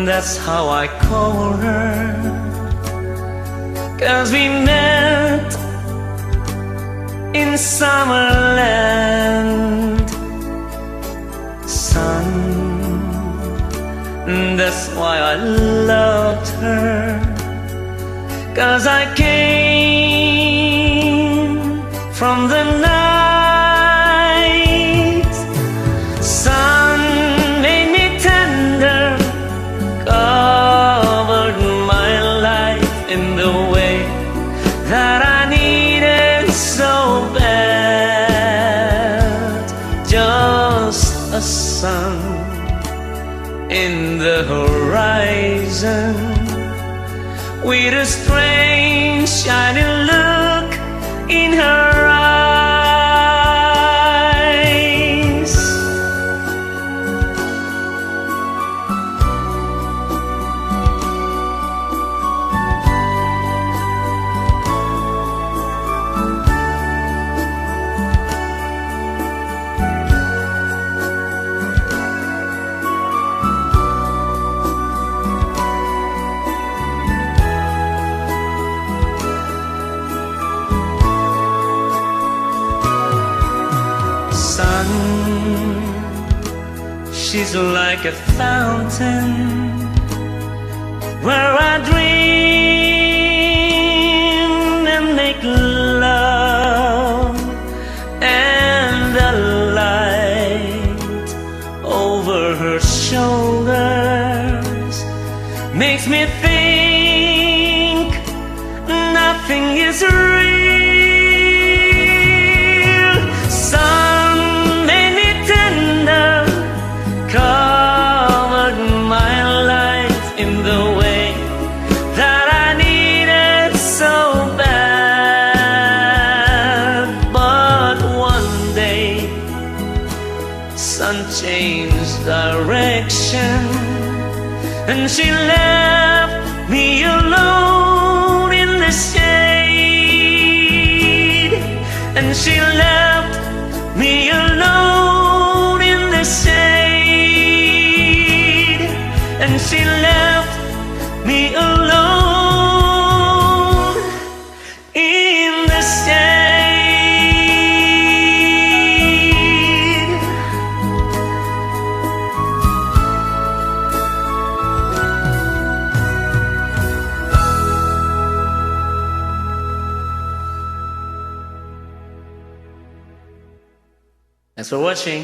that's how I call her, 'cause we met in Summerland. Sun, that's why I loved her, 'cause I came from the night. Sun made me tender, covered my life in the way that I needed so bad. Just a sun in the horizon, with a strange shining look in her eyes. Sun, she's like a fountain where I dream and make love, and the light over her shoulders makes me think nothing is real. Covered my life in the way that I needed so bad. But one day, sun changed direction, and she left me alone in the shade. And she left me alone in the shade. And she left me alone in the shade. Thanks for watching.